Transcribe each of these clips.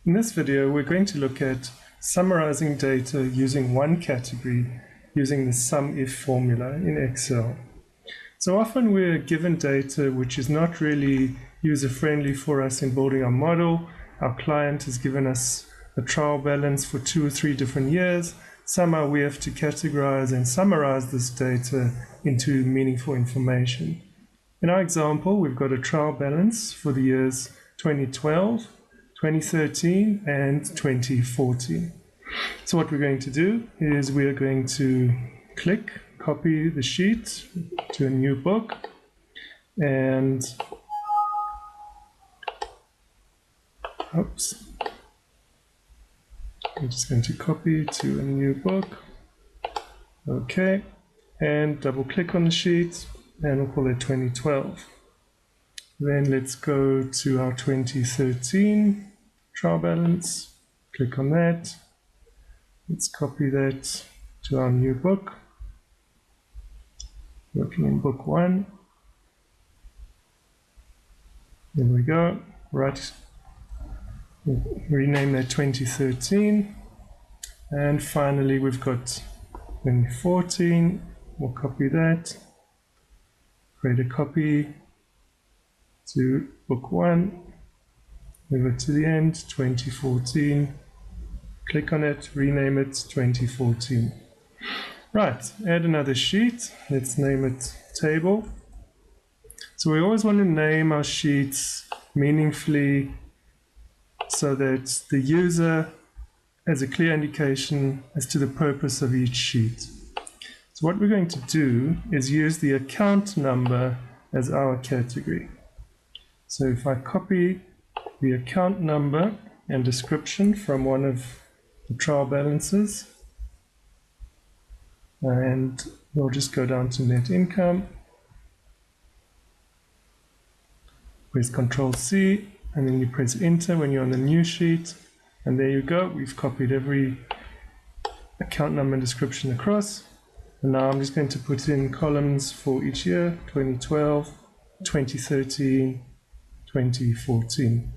In this video, we're going to look at summarizing data using one category using the SUMIF formula in Excel. So often we're given data which is not really user-friendly for us in building our model. Our client has given us a trial balance for 2 or 3 different years. Somehow we have to categorize and summarize this data into meaningful information. In our example, we've got a trial balance for the years 2012, 2013 and 2014. So what we're going to do is we are going to copy the sheet to a new book, and I'm just going to copy to a new book. Okay, and double click on the sheet and we'll call it 2012. Then let's go to our 2013 trial balance, click on that. Let's copy that to our new book, working in book 1. There we go. Right, rename that 2013. And finally we've got 2014. We'll copy that, create a copy to book 1, move it to the end, 2014, click on it, rename it 2014. Right, add another sheet, let's name it table. So we always want to name our sheets meaningfully so that the user has a clear indication as to the purpose of each sheet. So what we're going to do is use the account number as our category. So if I copy the account number and description from one of the trial balances, and we'll just go down to net income, press Ctrl C, and then you press enter when you're on the new sheet, and there you go, we've copied every account number and description across. And now I'm just going to put in columns for each year, 2012, 2013, 2014.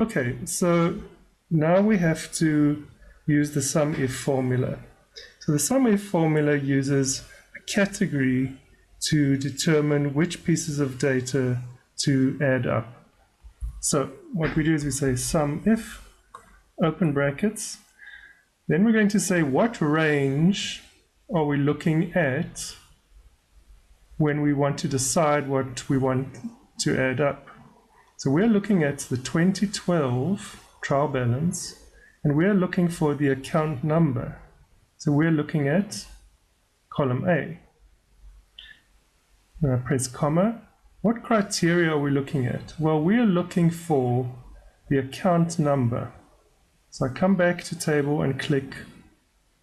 Okay, so now we have to use the SUMIF formula. So the SUMIF formula uses a category to determine which pieces of data to add up. So what we do is we say SUMIF, open brackets, then we're going to say what range are we looking at when we want to decide what we want to add up. So we're looking at the 2012 trial balance and we're looking for the account number. So we're looking at column A. Now press comma. What criteria are we looking at? Well, we are looking for the account number. So I come back to table and click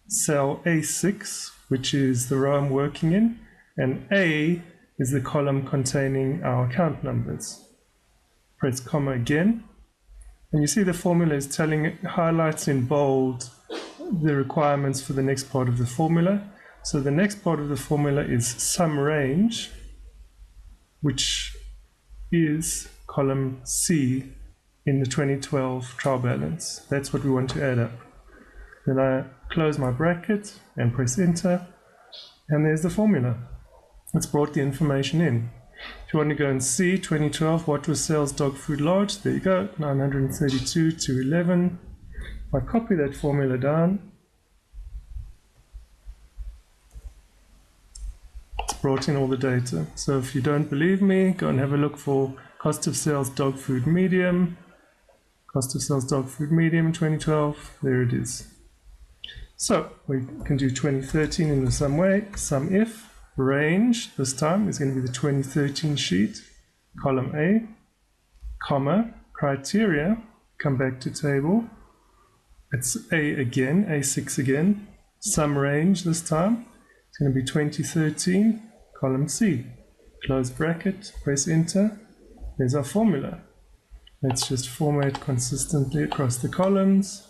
cell A6, which is the row I'm working in, and A is the column containing our account numbers. Press comma again, and you see the formula is highlights in bold the requirements for the next part of the formula. So the next part of the formula is sum range, which is column C in the 2012 trial balance. That's what we want to add up. Then I close my bracket and press enter, and there's the formula. It's brought the information in. If you want to go and see 2012, what was sales dog food large, there you go, 932 to 11. If I copy that formula down, it's brought in all the data. So if you don't believe me, go and have a look for cost of sales dog food medium, cost of sales dog food medium 2012, there it is. So we can do 2013 in the same way. SUMIF range this time is going to be the 2013 sheet, column A, comma, criteria, come back to table. It's A again, A6 again, sum range this time. It's going to be 2013, column C. Close bracket, press enter. There's our formula. Let's just format consistently across the columns,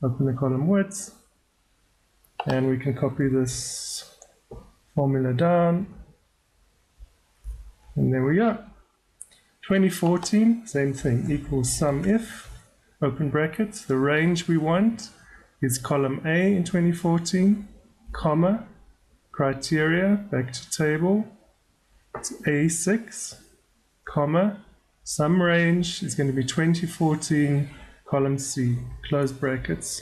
open the column width, and we can copy this formula down, and there we go. 2014, same thing, equals SUMIF, open brackets. The range we want is column A in 2014, comma, criteria, back to table, it's A6, comma, sum range is going to be 2014, column C, close brackets.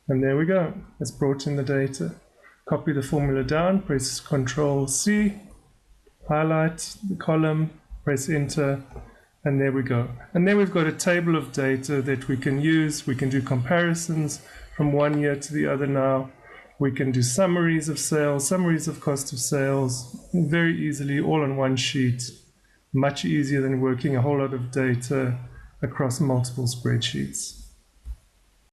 And there we go, it's brought in the data. Copy the formula down, press Ctrl C, highlight the column, press enter, and there we go. And then we've got a table of data that we can use. We can do comparisons from one year to the other now. We can do summaries of sales, summaries of cost of sales, very easily, all on one sheet. Much easier than working a whole lot of data across multiple spreadsheets.